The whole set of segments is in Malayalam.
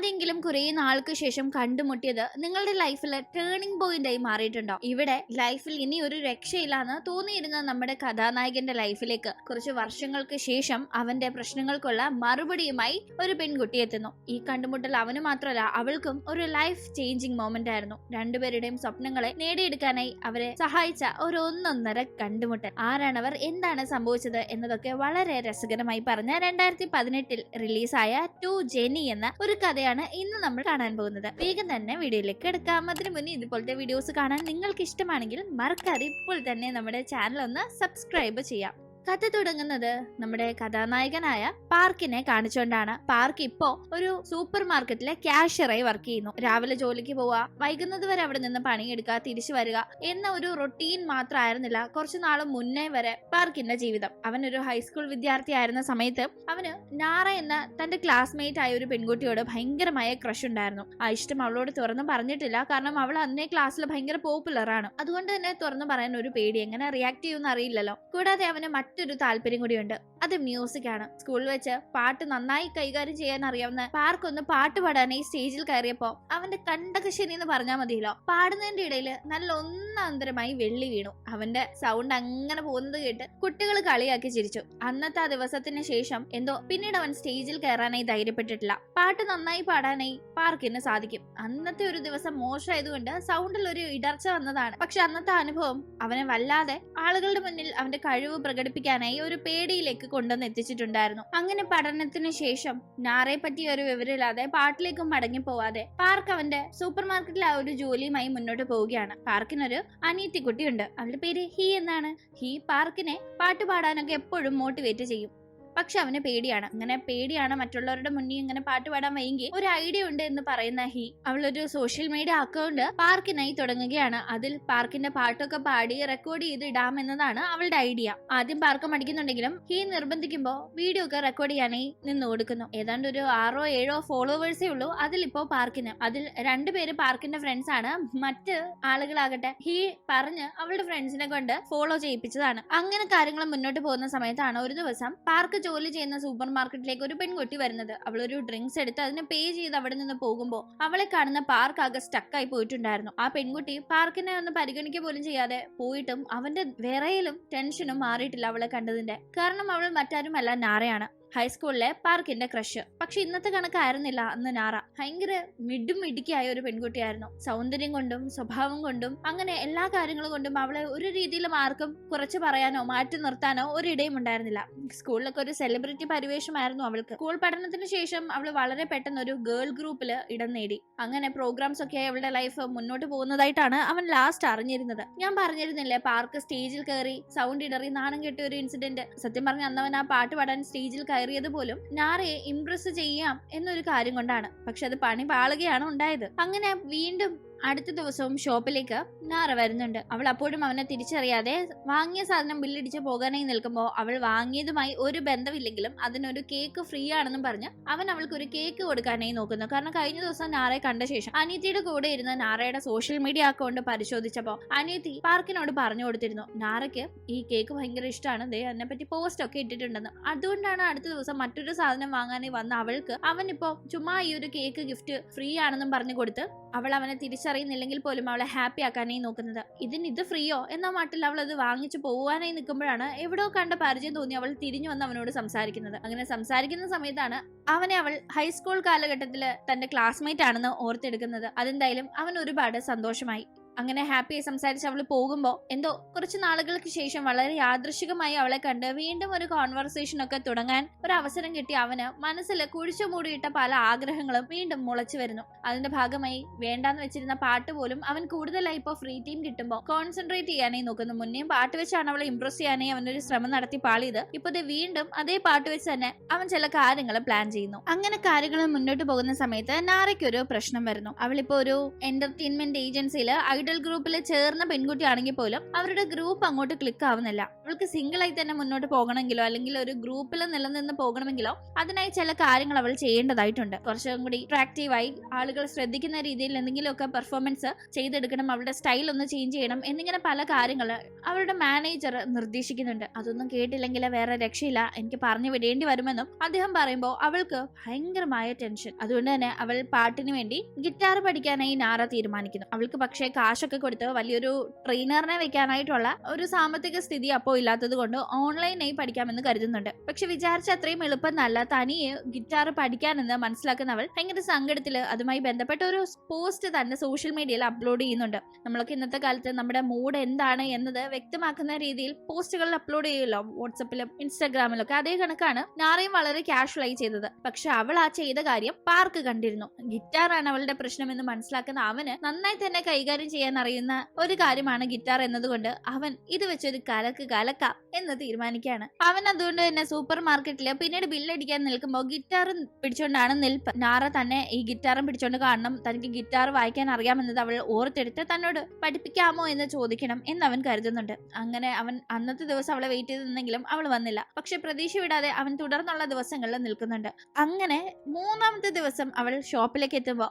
ആരെങ്കിലും കുറെ നാൾക്ക് ശേഷം കണ്ടുമുട്ടിയത് നിങ്ങളുടെ ലൈഫിൽ ടേണിംഗ് പോയിന്റ് ആയി മാറിയിട്ടുണ്ടോ? ഇവിടെ ലൈഫിൽ ഇനി ഒരു രക്ഷയില്ലാന്ന് തോന്നിയിരുന്ന നമ്മുടെ കഥാനായകന്റെ ലൈഫിലേക്ക് കുറച്ച് വർഷങ്ങൾക്ക് ശേഷം അവന്റെ പ്രശ്നങ്ങൾക്കുള്ള മറുപടിയുമായി ഒരു പെൺകുട്ടി എത്തുന്നു. ഈ കണ്ടുമുട്ടൽ അവന് മാത്രമല്ല അവൾക്കും ഒരു ലൈഫ് ചേഞ്ചിങ് മൊമെന്റ് ആയിരുന്നു. രണ്ടുപേരുടെയും സ്വപ്നങ്ങളെ നേടിയെടുക്കാനായി അവരെ സഹായിച്ച ഒരു ഒന്നൊന്നര കണ്ടുമുട്ടൽ. ആരാണവർ, എന്താണ് സംഭവിച്ചത് എന്നതൊക്കെ വളരെ രസകരമായി പറഞ്ഞ 2018 റിലീസായ ടു ജെനി എന്ന ഒരു കഥയാണ് ഇന്ന് നമ്മൾ കാണാൻ പോകുന്നത്. വേഗം തന്നെ വീഡിയോയിലേക്ക് എടുക്കാം. അതിനു മുന്നേ ഇതുപോലത്തെ വീഡിയോസ് കാണാൻ നിങ്ങൾക്ക് ഇഷ്ടമാണെങ്കിൽ മറക്കാതെ ഇപ്പോൾ തന്നെ നമ്മുടെ ചാനൽ ഒന്ന് സബ്സ്ക്രൈബ് ചെയ്യാം. കഥ തുടങ്ങുന്നത് നമ്മുടെ കഥാനായകനായ പാർക്കിനെ കാണിച്ചുകൊണ്ടാണ്. പാർക്ക് ഇപ്പോ ഒരു സൂപ്പർ മാർക്കറ്റിലെ ക്യാഷ്യറായി വർക്ക് ചെയ്യുന്നു. രാവിലെ ജോലിക്ക് പോവുക, വൈകുന്നത് വരെ അവിടെ നിന്ന് പണിയെടുക്കുക, തിരിച്ചു വരിക എന്ന ഒരു റൊട്ടീൻ മാത്രമായിരുന്നില്ല കുറച്ചു നാൾ മുന്നേ വരെ പാർക്കിന്റെ ജീവിതം. അവനൊരു ഹൈസ്കൂൾ വിദ്യാർത്ഥി ആയിരുന്ന സമയത്ത് അവന് നാറ എന്ന തന്റെ ക്ലാസ്മേറ്റ് ആയ ഒരു പെൺകുട്ടിയോട് ഭയങ്കരമായ ക്രഷ് ഉണ്ടായിരുന്നു. ആ ഇഷ്ടം അവളോട് തുറന്നു പറഞ്ഞിട്ടില്ല, കാരണം അവൾ അന്നേ ക്ലാസ്സിൽ ഭയങ്കര പോപ്പുലർ ആണ്. അതുകൊണ്ട് തന്നെ തുറന്നു പറയാൻ ഒരു പേടി, എങ്ങനെ റിയാക്ട് ചെയ്യുമെന്ന് അറിയില്ലല്ലോ. കൂടാതെ അവന് മറ്റൊരു താല്പര്യം കൂടിയുണ്ട്, അത് മ്യൂസിക് ആണ്. സ്കൂളിൽ വെച്ച് പാട്ട് നന്നായി കൈകാര്യം ചെയ്യാൻ അറിയാവുന്ന പാർക്ക് ഒന്ന് പാട്ട് പാടാനായി സ്റ്റേജിൽ കയറിയപ്പോ അവന്റെ കണ്ടൊക്കെ ശരി എന്ന് പറഞ്ഞാൽ മതിയല്ലോ, പാടുന്നതിന്റെ ഇടയിൽ നല്ല ഒന്നാന്തരമായി വെള്ളി വീണു. അവന്റെ സൗണ്ട് അങ്ങനെ പോകുന്നത് കേട്ട് കുട്ടികൾ കളിയാക്കി ചിരിച്ചു. അന്നത്തെ ആ ദിവസത്തിന് ശേഷം എന്തോ പിന്നീട് അവൻ സ്റ്റേജിൽ കയറാനായി ധൈര്യപ്പെട്ടിട്ടില്ല. പാട്ട് നന്നായി പാടാനായി പാർക്കിന് സാധിക്കും. അന്നത്തെ ഒരു ദിവസം മോശമായതുകൊണ്ട് സൗണ്ടിൽ ഒരു ഇടർച്ച വന്നതാണ്. പക്ഷെ അന്നത്തെ അനുഭവം അവനെ വല്ലാതെ ആളുകളുടെ മുന്നിൽ അവന്റെ കഴിവ് പ്രകടിപ്പിക്കാനായി ഒരു പേടിയിലേക്ക് കൊണ്ടുവന്ന് എത്തിച്ചിട്ടുണ്ടായിരുന്നു. അങ്ങനെ പഠനത്തിന് ശേഷം നാറയെ പറ്റി ഒരു വിവരമില്ലാതെ പാട്ടിലേക്കും മടങ്ങി പോവാതെ പാർക്ക് അവന്റെ സൂപ്പർ മാർക്കറ്റിൽ ആ ഒരു ജോലിയുമായി മുന്നോട്ട് പോവുകയാണ്. പാർക്കിനൊരു അനിയത്തിക്കുട്ടിയുണ്ട്. അവളുടെ പേര് ഹി എന്നാണ്. ഹി പാർക്കിനെ പാട്ട് പാടാനൊക്കെ എപ്പോഴും മോട്ടിവേറ്റ് ചെയ്യും. പക്ഷെ അവന് പേടിയാണ്. അങ്ങനെ പേടിയാണ് മറ്റുള്ളവരുടെ മുന്നിൽ ഇങ്ങനെ പാട്ട് പാടാൻ വൈകി ഒരു ഐഡിയ ഉണ്ട് എന്ന് പറയുന്ന ഹി അവളൊരു സോഷ്യൽ മീഡിയ അക്കൗണ്ട് പാർക്കിനായി തുടങ്ങുകയാണ്. അതിൽ പാർക്കിന്റെ പാട്ടൊക്കെ പാടി റെക്കോർഡ് ചെയ്ത് ഇടാം എന്നതാണ് അവളുടെ ഐഡിയ. ആദ്യം പാർക്ക് മടിക്കുന്നുണ്ടെങ്കിലും ഹി നിർബന്ധിക്കുമ്പോ വീഡിയോ ഒക്കെ റെക്കോർഡ് ചെയ്യാനായി നിന്ന് കൊടുക്കുന്നു. ഏതാണ്ട് ഒരു 6-7 ഫോളോവേഴ്സേ ഉള്ളൂ അതിലിപ്പോ പാർക്കിന്. അതിൽ 2 പേര് പാർക്കിന്റെ ഫ്രണ്ട്സ് ആണ്. മറ്റ് ആളുകളാകട്ടെ ഹി പറഞ്ഞ് അവളുടെ ഫ്രണ്ട്സിനെ കൊണ്ട് ഫോളോ ചെയ്യിപ്പിച്ചതാണ്. അങ്ങനെ കാര്യങ്ങൾ മുന്നോട്ട് പോകുന്ന സമയത്താണ് ഒരു ദിവസം പാർക്ക് ജോലി ചെയ്യുന്ന സൂപ്പർ മാർക്കറ്റിലേക്ക് ഒരു പെൺകുട്ടി വരുന്നത്. അവളൊരു ഡ്രിങ്ക്സ് എടുത്ത് അതിന് പേ ചെയ്ത് അവിടെ നിന്ന് പോകുമ്പോൾ അവളെ കാണുന്ന പാർക്ക് ആകെ സ്റ്റക്കായി പോയിട്ടുണ്ടായിരുന്നു. ആ പെൺകുട്ടി പാർക്കിനെ ഒന്ന് പരിഗണിക്കുക പോലും ചെയ്യാതെ പോയിട്ടും അവന്റെ വിറയലും ടെൻഷനും മാറിയിട്ടില്ല അവളെ കണ്ടതിന്റെ. കാരണം അവൾ മറ്റാരുമല്ല നാറയാണ്, ഹൈസ്കൂളിലെ പാർക്കിന്റെ ക്രഷ്. പക്ഷെ ഇന്നത്തെ കണക്കായിരുന്നില്ല അന്ന് നാറ. ഭയങ്കര മിടുമിടുക്കിയായ ഒരു പെൺകുട്ടിയായിരുന്നു. സൗന്ദര്യം കൊണ്ടും സ്വഭാവം കൊണ്ടും അങ്ങനെ എല്ലാ കാര്യങ്ങളും കൊണ്ടും അവളെ ഒരു രീതിയിലും ആർക്കും കുറച്ച് പറയാനോ മാറ്റി നിർത്താനോ ഒരിടയും ഉണ്ടായിരുന്നില്ല. സ്കൂളിലൊക്കെ ഒരു സെലിബ്രിറ്റി പരിവേഷമായിരുന്നു അവൾക്ക്. സ്കൂൾ പഠനത്തിന് ശേഷം അവൾ വളരെ പെട്ടെന്ന് ഒരു ഗേൾ ഗ്രൂപ്പിൽ ഇടം നേടി. അങ്ങനെ പ്രോഗ്രാംസ് ഒക്കെ അവളുടെ ലൈഫ് മുന്നോട്ട് പോകുന്നതായിട്ടാണ് അവൻ ലാസ്റ്റ് അറിഞ്ഞിരുന്നത്. ഞാൻ പറഞ്ഞിരുന്നില്ലേ പാർക്ക് സ്റ്റേജിൽ കയറി സൗണ്ട് ഇടറി നാണം കെട്ടിയ ഒരു ഇൻസിഡന്റ്. സത്യം പറഞ്ഞ അന്നവൻ ആ പാട്ട് പാടാൻ സ്റ്റേജിൽ കയറിയത് പോലും നാറയെ ഇംപ്രസ് ചെയ്യാം എന്നൊരു കാര്യം കൊണ്ടാണ്. പക്ഷെ അത് പണി പാളുകയാണ് ഉണ്ടായത്. അങ്ങനെ വീണ്ടും അടുത്ത ദിവസവും ഷോപ്പിലേക്ക് നാറ വരുന്നുണ്ട്. അവൾ അപ്പോഴും അവനെ തിരിച്ചറിയാതെ വാങ്ങിയ സാധനം ബില്ലടിച്ച് പോകാനായി നിൽക്കുമ്പോൾ അവൾ വാങ്ങിയതുമായി ഒരു ബന്ധമില്ലെങ്കിലും അതിനൊരു കേക്ക് ഫ്രീ ആണെന്നും പറഞ്ഞ് അവൻ അവൾക്ക് ഒരു കേക്ക് കൊടുക്കാനായി നോക്കുന്നു. കാരണം കഴിഞ്ഞ ദിവസം നാറയെ കണ്ട ശേഷം അനിയത്തിയുടെ കൂടെ ഇരുന്ന് നാറയുടെ സോഷ്യൽ മീഡിയ അക്കൗണ്ട് പരിശോധിച്ചപ്പോൾ അനിയത്തി പാർക്കിനോട് പറഞ്ഞു കൊടുത്തിരുന്നു നാറയ്ക്ക് ഈ കേക്ക് ഭയങ്കര ഇഷ്ടമാണ്, ദേ അതിനെ പറ്റി പോസ്റ്റ് ഒക്കെ ഇട്ടിട്ടുണ്ടെന്ന്. അതുകൊണ്ടാണ് അടുത്ത ദിവസം മറ്റൊരു സാധനം വാങ്ങാനായി വന്ന അവൾക്ക് അവനിപ്പോ ചുമ്മാ ഈ ഒരു കേക്ക് ഗിഫ്റ്റ് ഫ്രീ ആണെന്നും പറഞ്ഞു കൊടുത്ത് അവൾ അവനെ തിരിച്ചറിയുന്നില്ലെങ്കിൽ പോലും അവളെ ഹാപ്പി ആക്കാനായി നോക്കുന്നത്. ഇത് ഫ്രീയോ എന്ന മട്ടിൽ അവൾ അത് വാങ്ങിച്ചു പോവാനായി നിൽക്കുമ്പോഴാണ് എവിടെയോ കണ്ട പരിചയം തോന്നി അവൾ തിരിഞ്ഞു വന്ന് അവനോട് സംസാരിക്കുന്നത്. അങ്ങനെ സംസാരിക്കുന്ന സമയത്താണ് അവനെ അവൾ ഹൈസ്കൂൾ കാലഘട്ടത്തിൽ തന്റെ ക്ലാസ്മേറ്റ് ആണെന്ന് ഓർത്തെടുക്കുന്നത്. അതെന്തായാലും അവൻ ഒരുപാട് സന്തോഷമായി. അങ്ങനെ ഹാപ്പിയായി സംസാരിച്ച് അവൾ പോകുമ്പോൾ എന്തോ കുറച്ച് നാളുകൾക്ക് ശേഷം വളരെ യാദൃശികമായി അവളെ കണ്ട് വീണ്ടും ഒരു കോൺവെർസേഷൻ ഒക്കെ തുടങ്ങാൻ ഒരു അവസരം കിട്ടി. അവന് മനസ്സിൽ കുഴിച്ചു മൂടിയിട്ട പല ആഗ്രഹങ്ങളും വീണ്ടും മുളച്ചു വരുന്നു. അതിന്റെ ഭാഗമായി വേണ്ടാന്ന് വെച്ചിരുന്ന പാട്ട് പോലും അവൻ കൂടുതലായി ഇപ്പോൾ ഫ്രീ ടൈം കിട്ടുമ്പോൾ കോൺസെൻട്രേറ്റ് ചെയ്യാനായി നോക്കുന്നു. മുന്നേയും പാട്ട് വെച്ചാണ് അവളെ ഇംപ്രസ് ചെയ്യാനായി അവനൊരു ശ്രമം നടത്തി പാളിയത്. ഇപ്പൊ വീണ്ടും അതേ പാട്ട് വെച്ച് തന്നെ അവൻ ചില കാര്യങ്ങൾ പ്ലാൻ ചെയ്യുന്നു. അങ്ങനെ കാര്യങ്ങൾ മുന്നോട്ട് പോകുന്ന സമയത്ത് നാറയ്ക്ക് ഒരു പ്രശ്നം വരുന്നു. അവളിപ്പോ ഒരു എന്റർടൈൻമെന്റ് ഏജൻസിയിൽ ഐഡൽ ഐഡൽ ഗ്രൂപ്പിൽ ചേർന്ന പെൺകുട്ടിയാണെങ്കിൽ പോലും അവരുടെ ഗ്രൂപ്പ് അങ്ങോട്ട് ക്ലിക്ക് ആവുന്നില്ല. അവൾക്ക് സിംഗിൾ ആയി തന്നെ മുന്നോട്ട് പോകണമെങ്കിലോ അല്ലെങ്കിൽ ഒരു ഗ്രൂപ്പിൽ നിലനിന്ന് പോകണമെങ്കിലോ അതിനായി ചില കാര്യങ്ങൾ അവൾ ചെയ്യേണ്ടതായിട്ടുണ്ട്. കുറച്ചും കൂടി അട്രാക്റ്റീവായി ആളുകൾ ശ്രദ്ധിക്കുന്ന രീതിയിൽ എന്തെങ്കിലുമൊക്കെ പെർഫോമൻസ് ചെയ്തെടുക്കണം, അവളുടെ സ്റ്റൈൽ ഒന്ന് ചേഞ്ച് ചെയ്യണം എന്നിങ്ങനെ പല കാര്യങ്ങൾ അവരുടെ മാനേജർ നിർദ്ദേശിക്കുന്നുണ്ട്. അതൊന്നും കേട്ടില്ലെങ്കിൽ വേറെ രക്ഷയില്ല, എനിക്ക് പറഞ്ഞു വിടേണ്ടി വരുമെന്നും അദ്ദേഹം പറയുമ്പോൾ അവൾക്ക് ഭയങ്കരമായ ടെൻഷൻ. അതുകൊണ്ട് തന്നെ അവൾ പാട്ടിന് വേണ്ടി ഗിറ്റാർ പഠിക്കാനായി നാര തീരുമാനിക്കുന്നു. അവൾക്ക് പക്ഷേ കാശൊക്കെ കൊടുത്ത് വലിയൊരു ട്രെയിനറിനെ വെക്കാനായിട്ടുള്ള ഒരു സാമ്പത്തിക സ്ഥിതി അപ്പോൾ ഇല്ലാത്തത് കൊണ്ട് ഓൺലൈനായി പഠിക്കാമെന്ന് കരുതുന്നുണ്ട്. പക്ഷെ വിചാരിച്ച അത്രയും എളുപ്പമല്ല തനിയെ ഗിറ്റാർ പഠിക്കാനെന്ന് മനസ്സിലാക്കുന്നവൾ ഭയങ്കര സങ്കടത്തില് അതുമായി ബന്ധപ്പെട്ട ഒരു പോസ്റ്റ് തന്നെ സോഷ്യൽ മീഡിയയിൽ അപ്ലോഡ് ചെയ്യുന്നുണ്ട്. നമ്മളൊക്കെ ഇന്നത്തെ കാലത്ത് നമ്മുടെ മൂഡ് എന്താണ് എന്നത് വ്യക്തമാക്കുന്ന രീതിയിൽ പോസ്റ്റുകൾ അപ്ലോഡ് ചെയ്യുമല്ലോ, വാട്സപ്പിലും ഇൻസ്റ്റാഗ്രാമിലും ഒക്കെ. അതേ കണക്കാണ് നാരയും വളരെ കാഷ്വൽ ആയി ചെയ്തത്. പക്ഷെ അവൾ ആ ചെയ്ത കാര്യം പാർക്ക് കണ്ടിരുന്നു. ഗിറ്റാറാണ് അവളുടെ പ്രശ്നമെന്ന് മനസ്സിലാക്കുന്ന അവന് നന്നായി തന്നെ കൈകാര്യം ചെയ്യാൻ അറിയുന്ന ഒരു കാര്യമാണ് ഗിറ്റാർ എന്നതുകൊണ്ട് അവൻ ഇത് വെച്ചൊരു കലക്ക എന്ന് തീരുമാനിക്കുകയാണ്. അവൻ അതുകൊണ്ട് തന്നെ സൂപ്പർ മാർക്കറ്റില് പിന്നീട് ബില്ലടിക്കാൻ നിൽക്കുമ്പോൾ ഗിറ്റാർ പിടിച്ചോണ്ടാണ് നിൽപ്പ്. നാറ തന്നെ ഈ ഗിറ്റാറും പിടിച്ചോണ്ട് കാണണം, തനിക്ക് ഗിറ്റാർ വായിക്കാൻ അറിയാമെന്നത് അവൾ ഓർത്തെടുത്ത് തന്നോട് പഠിപ്പിക്കാമോ എന്ന് ചോദിക്കണം എന്ന് അവൻ കരുതുന്നുണ്ട്. അങ്ങനെ അവൻ അന്നത്തെ ദിവസം അവളെ വെയിറ്റ് ചെയ്ത് നിന്നെങ്കിലും അവൾ വന്നില്ല. പക്ഷെ പ്രതീക്ഷ വിടാതെ അവൻ തുടർന്നുള്ള ദിവസങ്ങളിൽ നിൽക്കുന്നുണ്ട്. അങ്ങനെ മൂന്നാമത്തെ ദിവസം അവൾ ഷോപ്പിലേക്ക് എത്തുമ്പോൾ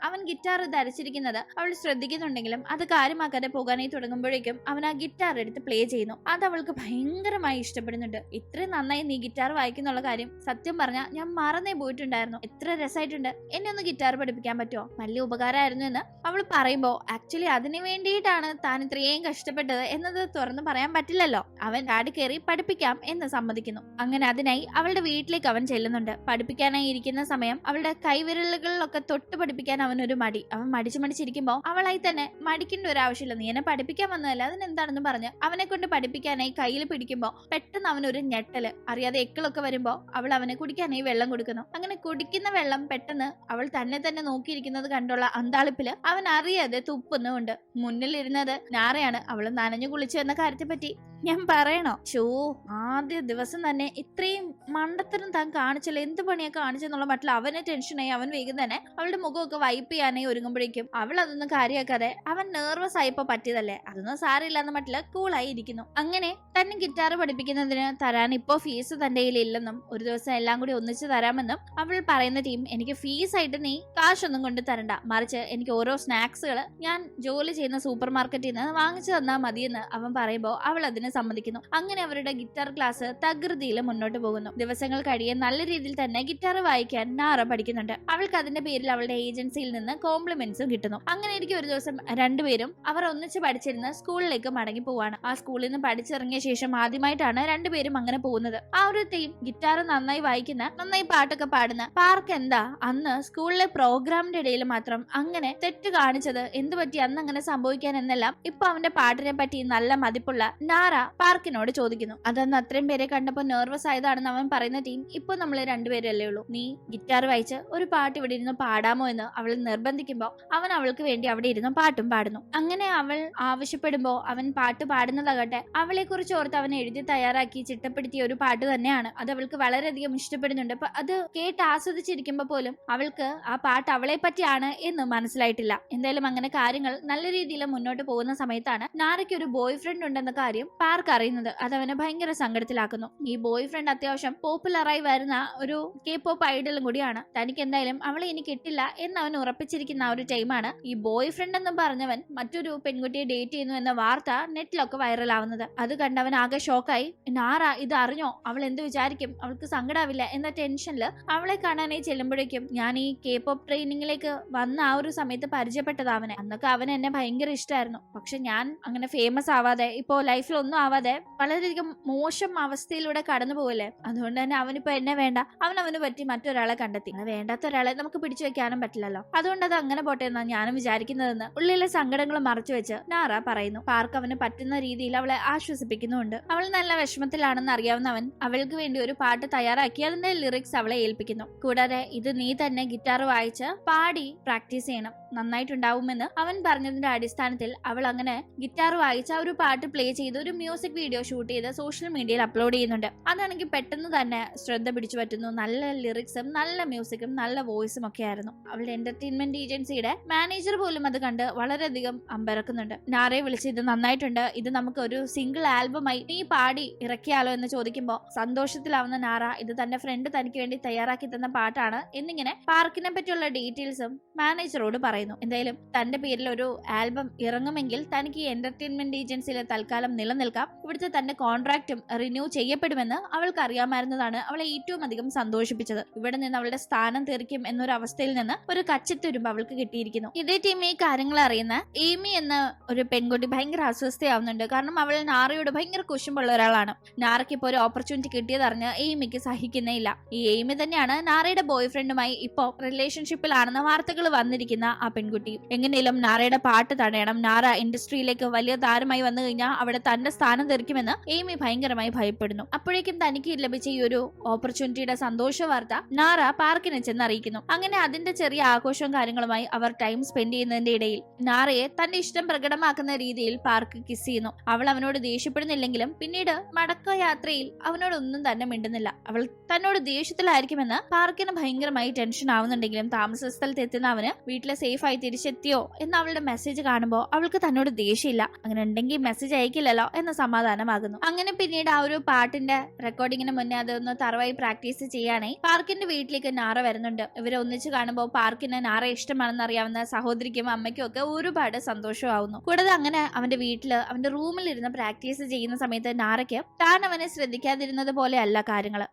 അവൻ ഗിറ്റാർ ധരിച്ചിരിക്കുന്നത് അവൾ ശ്രദ്ധിക്കുന്നുണ്ടെങ്കിലും അത് കാര്യമാക്കാതെ പോകാനായി തുടങ്ങുമ്പോഴേക്കും അവൻ ആ ഗിറ്റാർ എടുത്ത് പ്ലേ ചെയ്യുന്നു. അത് അവൾക്ക് ഭയങ്കരമായി ഇഷ്ടപ്പെടുന്നുണ്ട്. ഇത്രയും നന്നായി നീ ഗിറ്റാർ വായിക്കുന്നുള്ള കാര്യം സത്യം പറഞ്ഞാൽ ഞാൻ മറന്നേ പോയിട്ടുണ്ടായിരുന്നു, എത്ര രസമായിട്ടുണ്ട്, എന്നെ ഒന്ന് ഗിറ്റാർ പഠിപ്പിക്കാൻ പറ്റുമോ, വലിയ ഉപകാരമായിരുന്നു എന്ന് അവൾ പറയുമ്പോൾ ആക്ച്വലി അതിനു വേണ്ടിയിട്ടാണ് താൻ ഇത്രയും കഷ്ടപ്പെട്ടത് എന്നത് തുറന്ന് പറയാൻ പറ്റില്ലല്ലോ. അവൻ ആടി കയറി പഠിപ്പിക്കാം എന്ന് സമ്മതിക്കുന്നു. അങ്ങനെ അതിനായി അവളുടെ വീട്ടിലേക്ക് അവൻ ചെല്ലുന്നുണ്ട്. പഠിപ്പിക്കാനായി ഇരിക്കുന്ന സമയം അവളുടെ കൈവിരലുകളിലൊക്കെ തൊട്ട് പഠിപ്പിക്കാൻ അവനൊരു മടി. അവൻ മടിച്ചിരിക്കുമ്പോൾ അവളായി തന്നെ മടിക്കേണ്ട ഒരു ആവശ്യമില്ല, നീ എന്നെ പഠിപ്പിക്കാൻ വന്നതല്ല, അതിനെന്താണെന്ന് പറഞ്ഞ് അവനെ കൊണ്ട് പഠിപ്പിക്കാനായി കയ്യിൽ പിടിക്കുമ്പോൾ പെട്ടെന്ന് അവനൊരു ഞെട്ടല്. അറിയാതെ എക്കളൊക്കെ വരുമ്പോ അവൾ അവനെ കുടിക്കാനായി വെള്ളം കൊടുക്കുന്നു. അങ്ങനെ കുടിക്കുന്ന വെള്ളം പെട്ടെന്ന് അവൾ തന്നെ നോക്കിയിരിക്കുന്നത് കണ്ടുള്ള അന്താളിപ്പില് അവൻ അറിയാതെ തുപ്പുന്നുണ്ട്. മുന്നിലിരുന്നത് നാറയാണ്. അവൾ നനഞ്ഞു കുളിച്ചു എന്ന കാര്യത്തെ പറ്റി ഞാൻ പറയണോ? ആദ്യ ദിവസം തന്നെ ഇത്രയും മണ്ടത്തരം താൻ കാണിച്ചല്ലോ, എന്ത് പണിയാ കാണിച്ചെന്നുള്ള മട്ടിൽ അവനെ ടെൻഷനായി. അവൻ വേഗം തന്നെ അവളുടെ മുഖമൊക്കെ വൈപ്പ് ചെയ്യാനായി ഒരുങ്ങുമ്പോഴേക്കും അവൾ അതൊന്നും കാര്യമാക്കാതെ അവൻ നെർവസ് ആയിപ്പോ പറ്റിയതല്ലേ, അതൊന്നും സാരമില്ല എന്ന മട്ടില് കൂളായി ഇരിക്കുന്നു. അങ്ങനെ തന്നെ ഗിറ്റാർ പഠിപ്പിക്കുന്നതിന് തരാൻ ഇപ്പോ ഫീസ് തന്റെ കയ്യിൽ ഇല്ലെന്നും ഒരു ദിവസം എല്ലാം കൂടി ഒന്നിച്ച് തരാമെന്നും അവൾ പറയുന്ന ടീം, എനിക്ക് ഫീസ് ആയിട്ട് നീ കാശൊന്നും കൊണ്ട് തരണ്ട, മറിച്ച് എനിക്ക് ഓരോ സ്നാക്സുകൾ ഞാൻ ജോലി ചെയ്യുന്ന സൂപ്പർ മാർക്കറ്റിൽ നിന്ന് വാങ്ങിച്ചു തന്നാൽ മതിയെന്ന് അവൻ പറയുമ്പോൾ അവൾ അതിന് സമ്മതിക്കുന്നു. അങ്ങനെ അവരുടെ ഗിറ്റാർ ക്ലാസ് തകൃതിയിൽ മുന്നോട്ട് പോകുന്നു. ദിവസങ്ങൾ കഴിയെ നല്ല രീതിയിൽ തന്നെ ഗിറ്റാർ വായിക്കാൻ നാറ പഠിക്കുന്നുണ്ട്. അവൾക്ക് അതിന്റെ പേരിൽ അവളുടെ ഏജൻസിയിൽ നിന്ന് കോംപ്ലിമെന്റ്സും കിട്ടുന്നു. അങ്ങനെ ഇരിക്കും ഒരു ദിവസം രണ്ടുപേരും അവർ ഒന്നിച്ച് പഠിച്ചിരുന്ന സ്കൂളിലേക്ക് മടങ്ങി പോവാണ്. ആ സ്കൂളിൽ നിന്ന് പഠിച്ചിറങ്ങിയ ശേഷം ആദ്യമായിട്ടാണ് രണ്ടുപേരും അങ്ങനെ പോകുന്നത്. ആ ഒരു ടീം ഗിറ്റാർ നന്നായി വായിക്കുന്ന, നന്നായി പാട്ടൊക്കെ പാടുന്ന പാർക്ക് എന്താ അന്ന് സ്കൂളിലെ പ്രോഗ്രാമിന്റെ ഇടയിൽ മാത്രം അങ്ങനെ തെറ്റ് കാണിച്ചത്, എന്ത് പറ്റി അന്ന് അങ്ങനെ സംഭവിക്കാൻ എന്നെല്ലാം ഇപ്പൊ അവന്റെ പാട്ടിനെ പറ്റി നല്ല മതിപ്പുള്ള നാറ പാർക്കിനോട് ചോദിക്കുന്നു. അതന്ന് അത്രയും പേരെ കണ്ടപ്പോ നെർവസ് ആയതാണെന്ന് അവൻ പറയുന്ന ടീം, ഇപ്പൊ നമ്മൾ രണ്ടുപേരല്ലേ ഉള്ളൂ, നീ ഗിറ്റാർ വായിച്ച് ഒരു പാട്ട് ഇവിടെ ഇരുന്ന് പാടാമോ എന്ന് അവൾ നിർബന്ധിക്കുമ്പോ അവൻ അവൾക്ക് വേണ്ടി അവിടെ ഇരുന്ന് പാട്ടും പാടുന്നു. അങ്ങനെ അവൾ ആവശ്യപ്പെടുമ്പോ അവൻ പാട്ട് പാടുന്നതാകട്ടെ അവളെ കുറിച്ച് ഓർത്ത് അവൻ എഴുതി തയ്യാറാക്കി ചിട്ടപ്പെടുത്തിയ ഒരു പാട്ട് തന്നെയാണ്. അത് അവൾക്ക് വളരെയധികം ഇഷ്ടപ്പെടുന്നുണ്ട്. അപ്പൊ അത് കേട്ട് ആസ്വദിച്ചിരിക്കുമ്പോ പോലും അവൾക്ക് ആ പാട്ട് അവളെ പറ്റിയാണ് എന്ന് മനസ്സിലായിട്ടില്ല. എന്തായാലും അങ്ങനെ കാര്യങ്ങൾ നല്ല രീതിയിൽ മുന്നോട്ട് പോകുന്ന സമയത്താണ് നാരയ്ക്ക് ഒരു ബോയ് ഫ്രണ്ട് ഉണ്ടെന്ന കാര്യം പാർക്ക് അറിയുന്നത്. അത് അവനെ ഭയങ്കര സങ്കടത്തിലാക്കുന്നു. ഈ ബോയ് ഫ്രണ്ട് അത്യാവശ്യം പോപ്പുലറായി വരുന്ന ഒരു K-pop ഐഡലും കൂടിയാണ്. തനിക്ക് എന്തായാലും അവളെ ഇനി കിട്ടില്ല എന്ന് അവൻ ഉറപ്പിച്ചിരിക്കുന്ന ആ ഒരു ടൈമാണ് ഈ ബോയ് ഫ്രണ്ട് എന്ന് പറഞ്ഞവൻ മറ്റൊരു പെൺകുട്ടിയെ ഡേറ്റ് ചെയ്യുന്നു എന്ന വാർത്ത നെറ്റിലൊക്കെ വൈറലാവുന്നത്. അത് കണ്ടവൻ ആകെ ഷോക്കായി. നാറ ഇത് അറിഞ്ഞോ, അവൾ എന്ത് വിചാരിക്കും, അവൾക്ക് സങ്കടാവില്ല എന്ന ടെൻഷനില് അവളെ കാണാനായി ചെല്ലുമ്പോഴേക്കും, ഞാൻ ഈ K-pop ട്രെയിനിങ്ങിലേക്ക് വന്ന ആ ഒരു സമയത്ത് പരിചയപ്പെട്ടത് അവനെ. അന്നൊക്കെ അവൻ എന്നെ ഭയങ്കര ഇഷ്ടമായിരുന്നു. പക്ഷെ ഞാൻ അങ്ങനെ ഫേമസ് ആവാതെ ഇപ്പോ ലൈഫിൽ ഒന്നും ആവാതെ വളരെയധികം മോശം അവസ്ഥയിലൂടെ കടന്നു പോകല്ലേ. അതുകൊണ്ട് തന്നെ അവനിപ്പോ എന്നെ വേണ്ട, അവന് പറ്റി മറ്റൊരാളെ കണ്ടെത്തി. വേണ്ടാത്ത ഒരാളെ നമുക്ക് പിടിച്ചു വെക്കാനും പറ്റില്ലല്ലോ. അതുകൊണ്ട് അത് അങ്ങനെ പോട്ടെ എന്നാണ് ഞാനും വിചാരിക്കുന്നതെന്ന് ഉള്ളിലെ സങ്കടങ്ങൾ മറച്ചു വെച്ച് നാറ പറയുന്നു. പാർക്ക് അവന് പറ്റുന്ന രീതിയിൽ അവളെ ആശ്വസിപ്പിക്കുന്നുണ്ട്. അവൾ നല്ല വിഷമത്തിലാണെന്ന് അറിയാവുന്ന അവൻ അവൾക്ക് വേണ്ടി ഒരു പാട്ട് തയ്യാറാക്കി അതിന്റെ ലിറിക്സ് അവളെ ഏൽപ്പിക്കുന്നു. കൂടാതെ ഇത് നീ തന്നെ ഗിറ്റാർ വായിച്ച് പാടി പ്രാക്ടീസ് ചെയ്യണം, നന്നായിട്ടുണ്ടാവുമെന്ന് അവൻ പറഞ്ഞതിന്റെ അടിസ്ഥാനത്തിൽ അവൾ അങ്ങനെ ഗിറ്റാർ വായിച്ച ഒരു പാട്ട് പ്ലേ ചെയ്ത് ഒരു മ്യൂസിക് വീഡിയോ ഷൂട്ട് ചെയ്ത് സോഷ്യൽ മീഡിയയിൽ അപ്ലോഡ് ചെയ്യുന്നുണ്ട്. അതാണെങ്കിൽ പെട്ടെന്ന് തന്നെ ശ്രദ്ധ പിടിച്ചു പറ്റുന്നു. നല്ല ലിറിക്സും നല്ല മ്യൂസിക്കും നല്ല വോയിസും ഒക്കെ ആയിരുന്നു. അവളുടെ എന്റർടൈൻമെന്റ് ഏജൻസിയുടെ മാനേജർ പോലും അത് കണ്ട് വളരെയധികം അമ്പരക്കുന്നുണ്ട്. നാരയെ വിളിച്ച് ഇത് നന്നായിട്ടുണ്ട്, ഇത് നമുക്ക് ഒരു സിംഗിൾ ആൽബമായി നീ പാടി ഇറക്കിയാലോ എന്ന് ചോദിക്കുമ്പോൾ സന്തോഷത്തിലാവുന്ന നാര ഇത് തന്റെ ഫ്രണ്ട് തനിക്ക് വേണ്ടി തയ്യാറാക്കി തന്ന പാട്ടാണ് എന്നിങ്ങനെ പാർക്കിനെ പറ്റിയുള്ള ഡീറ്റെയിൽസും മാനേജറോട് പറയുന്നു. എന്തായാലും തന്റെ പേരിൽ ഒരു ആൽബം ഇറങ്ങുമെങ്കിൽ തനിക്ക് ഈ എന്റർടൈൻമെന്റ് ഏജൻസിയിൽ തൽക്കാലം നിലനിൽക്കാം, ഇവിടുത്തെ തന്റെ കോൺട്രാക്റ്റും റിന്യൂ ചെയ്യപ്പെടുമെന്ന് അവൾക്ക് അറിയാമായിരുന്നതാണ് അവളെ ഏറ്റവും അധികം സന്തോഷിപ്പിച്ചത്. ഇവിടെ നിന്ന് അവളുടെ സ്ഥാനം തെറിക്കും എന്നൊരു അവസ്ഥയിൽ നിന്ന് ഒരു കച്ചിത്തുരുമ്പ് അവൾക്ക് കിട്ടിയിരിക്കുന്നു. ഇതേ ടീം ഈ കാര്യങ്ങൾ അറിയുന്ന ഏമി എന്ന ഒരു പെൺകുട്ടി ഭയങ്കര അസ്വസ്ഥയാവുന്നുണ്ട്. കാരണം അവൾ നാറയോട് ഭയങ്കര കുശുമ്പുള്ള ഒരാളാണ്. നാറയ്ക്ക് ഇപ്പോൾ ഒരു ഓപ്പർച്യൂണിറ്റി കിട്ടിയതറിഞ്ഞ് ഏമിക്ക് സഹിക്കുന്നേ ഇല്ല. ഈ ഏമി തന്നെയാണ് നാറയുടെ ബോയ് ഫ്രണ്ടുമായി ഇപ്പോ റിലേഷൻഷിപ്പിലാണെന്ന വാർത്തകൾ വന്നിരിക്കുന്ന ആ പെൺകുട്ടി. എങ്ങനെയും നാറയുടെ പാട്ട് തടയണം, നാറ ഇൻഡസ്ട്രിയിലേക്ക് വലിയ താരമായി വന്നു കഴിഞ്ഞാൽ അവിടെ തന്റെ സ്ഥാനം തെറിക്കുമെന്ന് ഏമി ഭയങ്കരമായി ഭയപ്പെടുന്നു. അപ്പോഴേക്കും തനിക്ക് ലഭിച്ച ഈ ഒരു ഓപ്പർച്യൂണിറ്റിയുടെ സന്തോഷ വാർത്ത നാറ പാർക്കിനെ ചെന്ന് അറിയിക്കുന്നു. അങ്ങനെ അതിന്റെ ചെറിയ ആഘോഷവും കാര്യങ്ങളുമായി അവർ ടൈം സ്പെൻഡ് ചെയ്യുന്നതിന്റെ ഇടയിൽ നാറയെ തന്റെ ഇഷ്ടം പ്രകടമാക്കുന്ന രീതിയിൽ പാർക്ക് കിസ് ചെയ്യുന്നു. അവൾ അവനോട് ദേഷ്യപ്പെടുന്നില്ലെങ്കിലും പിന്നീട് മടക്ക യാത്രയിൽ അവനോട് ഒന്നും തന്നെ മിണ്ടുന്നില്ല. അവൾ തന്നോട് ദേഷ്യത്തിലായിരിക്കുമെന്ന് പാർക്കിന് ഭയങ്കരമായി ടെൻഷൻ ആവുന്നുണ്ടെങ്കിലും താമസ സ്ഥലത്ത് എത്തുന്ന അവന് വീട്ടിലെ സേഫ് ആയി തിരിച്ചെത്തിയോ എന്ന് അവളുടെ മെസ്സേജ് കാണുമ്പോൾ അവൾക്ക് തന്നോട് ദേഷ്യമില്ല. അങ്ങനെ ഉണ്ടെങ്കിൽ മെസ്സേജ് അയക്കില്ലല്ലോ എന്ന സമാധാനമാകുന്നു. അങ്ങനെ പിന്നീട് ആ ഒരു പാട്ടിന്റെ റെക്കോർഡിങ്ങിന് മുന്നേ അതൊന്ന് തറവായി പ്രാക്ടീസ് ചെയ്യാനായി പാർക്കിന്റെ വീട്ടിലേക്ക് നാറ വരുന്നുണ്ട്. ഇവരെ ഒന്നിച്ച് കാണുമ്പോൾ പാർക്കിന് നാറ ഇഷ്ടമാണെന്ന് അറിയാവുന്ന സഹോദരിക്കും അമ്മയ്ക്കും ഒക്കെ ഒരുപാട് സന്തോഷമാവുന്നു. കൂടാതെ അങ്ങനെ അവന്റെ വീട്ടില് അവന്റെ റൂമിൽ ഇരുന്ന് പ്രാക്ടീസ് ചെയ്യുന്ന സമയത്ത് നാറയ്ക്ക് താൻ അവനെ ശ്രദ്ധിക്കാതിരുന്നത് പോലെ അല്ല കാര്യങ്ങൾ.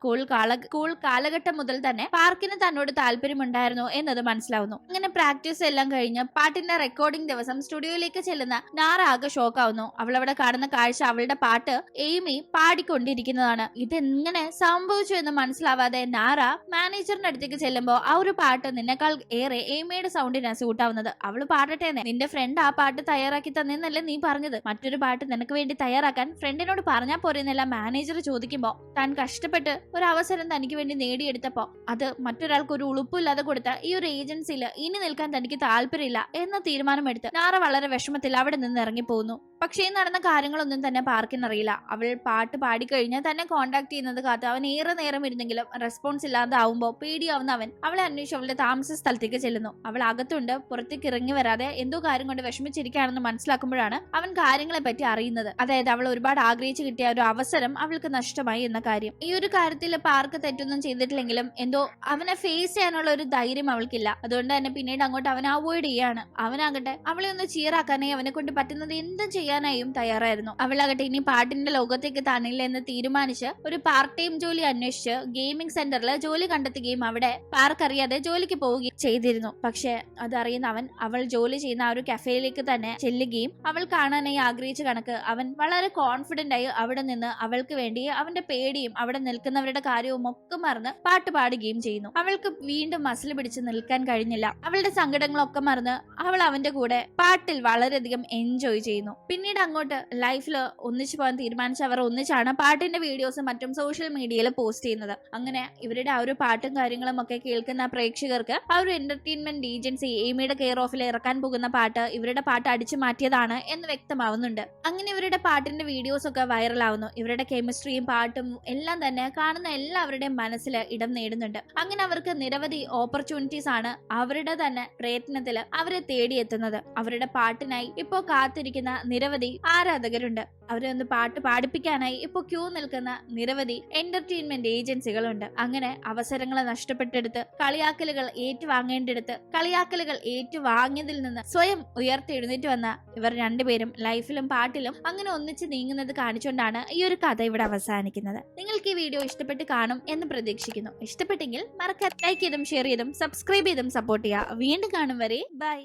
സ്കൂൾ കാലഘട്ടം മുതൽ തന്നെ പാർക്കിന് തന്നോട് താല്പര്യമുണ്ടായിരുന്നു എന്നത് മനസ്സിലാവുന്നു. അങ്ങനെ പ്രാക്ടീസ് എല്ലാം കഴിഞ്ഞ് പാട്ടിന്റെ റെക്കോർഡിംഗ് ദിവസം സ്റ്റുഡിയോയിലേക്ക് ചെല്ലുന്ന നാറ ആകെ ഷോക്കാവുന്നു. അവൾ അവിടെ കാണുന്ന കാഴ്ച അവളുടെ പാട്ട് എയ്മി പാടിക്കൊണ്ടിരിക്കുന്നതാണ്. ഇതെങ്ങനെ സംഭവിച്ചു എന്ന് മനസ്സിലാവാതെ നാറ മാനേജറിന്റെ അടുത്തേക്ക് ചെല്ലുമ്പോൾ ആ ഒരു പാട്ട് നിന്നെക്കാൾ ഏറെ എയ്മിയുടെ സൗണ്ടിനാണ് സ്യൂട്ടാവുന്നത്. അവള് പാടട്ടെ, നിന്റെ ഫ്രണ്ട് ആ പാട്ട് തയ്യാറാക്കി തന്നെന്നല്ലേ നീ പറഞ്ഞത്, മറ്റൊരു പാട്ട് നിനക്ക് വേണ്ടി തയ്യാറാക്കാൻ ഫ്രണ്ടിനോട് പറഞ്ഞാൽ പോരെന്നല്ല മാനേജർ ചോദിക്കുമ്പോൾ താൻ കഷ്ടപ്പെട്ട് ഒരു അവസരം തനിക്ക് വേണ്ടി നേടിയെടുത്തപ്പോ അത് മറ്റൊരാൾക്ക് ഒരു ഉളുപ്പില്ലാതെ കൊടുത്ത ഈ ഒരു ഏജൻസിയിൽ ഇനി നിൽക്കാൻ തനിക്ക് താല്പര്യമില്ല എന്ന തീരുമാനമെടുത്ത് നാറ വളരെ വിഷമത്തിൽ അവിടെ നിന്ന് ഇറങ്ങിപ്പോകുന്നു. പക്ഷേ നടന്ന കാര്യങ്ങളൊന്നും തന്നെ പാർക്കിനറിയില്ല. അവൾ പാട്ട് പാടിക്കഴിഞ്ഞാൽ തന്നെ കോണ്ടാക്ട് ചെയ്യുന്നത് കാത്ത് അവൻ ഏറെ നേരം ഇരുന്നെങ്കിലും റെസ്പോൺസ് ഇല്ലാതെ ആവുമ്പോൾ പേടിയാവുന്ന അവൻ അവളെ അന്വേഷിച്ച് അവളുടെ താമസ സ്ഥലത്തേക്ക് ചെല്ലുന്നു. അവൾ അകത്തുണ്ട്, പുറത്തേക്ക് ഇറങ്ങി വരാതെ എന്തോ കാര്യം കൊണ്ട് വിഷമിച്ചിരിക്കുകയാണെന്ന് മനസ്സിലാക്കുമ്പോഴാണ് അവൻ കാര്യങ്ങളെ പറ്റി അറിയുന്നത്. അതായത് അവൾ ഒരുപാട് ആഗ്രഹിച്ചു കിട്ടിയ ഒരു അവസരം അവൾക്ക് നഷ്ടമായി എന്ന കാര്യം. ഈ ഒരു കാര്യത്തിൽ പാർക്ക് തെറ്റൊന്നും ചെയ്തിട്ടില്ലെങ്കിലും എന്തോ അവനെ ഫേസ് ചെയ്യാനുള്ള ഒരു ധൈര്യം അവൾക്കില്ല. അതുകൊണ്ട് തന്നെ പിന്നീട് അങ്ങോട്ട് അവനെ അവോയ്ഡ് ചെയ്യാണ്. അവനാകട്ടെ അവളെ ഒന്ന് ചീറാക്കാനായി അവനെ കൊണ്ട് പറ്റുന്നത് എന്തും ചെയ്യാനായും തയ്യാറായിരുന്നു. അവളാകട്ടെ ഇനി പാട്ടിന്റെ ലോകത്തേക്ക് താണില്ല എന്ന് തീരുമാനിച്ച് ഒരു പാർട്ട് ടൈം ജോലി അന്വേഷിച്ച് ഗെയിമിംഗ് സെന്ററിൽ ജോലി കണ്ടെത്തുകയും അവിടെ പാർക്ക് അറിയാതെ ജോലിക്ക് പോവുകയും ചെയ്തിരുന്നു. പക്ഷെ അതറിയുന്ന അവൾ ജോലി ചെയ്യുന്ന ആ ഒരു കഫേയിലേക്ക് തന്നെ ചെല്ലുകയും അവൾ കാണാനായി ആഗ്രഹിച്ച കണക്ക് അവൻ വളരെ കോൺഫിഡന്റ് ആയി അവിടെ നിന്ന് അവൾക്ക് വേണ്ടി അവന്റെ പേടിയും അവിടെ നിൽക്കുന്നവരുടെ കാര്യവും ഒക്കെ മറന്ന് പാട്ട് പാടുകയും ചെയ്യുന്നു. അവൾക്ക് വീണ്ടും മസിൽ പിടിച്ച് നിൽക്കാൻ കഴിഞ്ഞില്ല. അവളുടെ സങ്കടങ്ങളൊക്കെ മറന്ന് അവൾ അവന്റെ കൂടെ പാട്ടിൽ വളരെയധികം എൻജോയ് ചെയ്യുന്നു. പിന്നീട് അങ്ങോട്ട് ലൈഫിൽ ഒന്നിച്ചു പോകാൻ തീരുമാനിച്ച അവർ ഒന്നിച്ചാണ് പാട്ടിന്റെ വീഡിയോസും മറ്റും സോഷ്യൽ മീഡിയയിൽ പോസ്റ്റ് ചെയ്യുന്നത്. അങ്ങനെ ഇവരുടെ ആ ഒരു പാട്ടും കാര്യങ്ങളും ഒക്കെ കേൾക്കുന്ന പ്രേക്ഷകർക്ക് ആ ഒരു എന്റർടൈൻമെന്റ് ഏജൻസി എയ്മിയുടെ കെയർ ഓഫിൽ ഇറക്കാൻ പോകുന്ന പാട്ട് ഇവരുടെ പാട്ട് അടിച്ചു മാറ്റിയതാണ് എന്ന് വ്യക്തമാവുന്നുണ്ട്. അങ്ങനെ ഇവരുടെ പാട്ടിന്റെ വീഡിയോസ് ഒക്കെ വൈറലാവുന്നു. ഇവരുടെ കെമിസ്ട്രിയും പാട്ടും എല്ലാം തന്നെ കാണുന്ന എല്ലാവരുടെയും മനസ്സിൽ ഇടം നേടുന്നുണ്ട്. അങ്ങനെ അവർക്ക് നിരവധി ഓപ്പർച്യൂണിറ്റീസ് ആണ് അവരുടെ തന്നെ പ്രയത്നത്തിൽ അവരെ തേടിയെത്തുന്നത്. അവരുടെ പാട്ടിനായി ഇപ്പോ കാത്തിരിക്കുന്ന നിരവധി ആരാധകരുണ്ട്. അവരെ ഒന്ന് പാട്ട് പാടിപ്പിക്കാനായി ഇപ്പൊ ക്യൂ നിൽക്കുന്ന നിരവധി എന്റർടൈൻമെന്റ് ഏജൻസികളുണ്ട്. അങ്ങനെ അവസരങ്ങൾ നഷ്ടപ്പെട്ടെടുത്ത് കളിയാക്കലുകൾ ഏറ്റുവാങ്ങേണ്ടെടുത്ത് കളിയാക്കലുകൾ ഏറ്റുവാങ്ങിയതിൽ നിന്ന് സ്വയം ഉയർത്തെഴുന്നേറ്റ് വന്ന ഇവർ രണ്ടുപേരും ലൈഫിലും പാട്ടിലും അങ്ങനെ ഒന്നിച്ച് നീങ്ങുന്നത് കാണിച്ചുകൊണ്ടാണ് ഈ ഒരു കഥ ഇവിടെ അവസാനിക്കുന്നത്. നിങ്ങൾക്ക് ഈ വീഡിയോ ഇഷ്ടപ്പെട്ട് കാണും എന്ന് പ്രതീക്ഷിക്കുന്നു. ഇഷ്ടപ്പെട്ടെങ്കിൽ മറക്കാതെ ലൈക്ക് ചെയ്തും ഷെയർ ചെയ്തും സബ്സ്ക്രൈബ് ചെയ്തും സപ്പോർട്ട് ചെയ്യുക. വീണ്ടും കാണും വരെ ബൈ.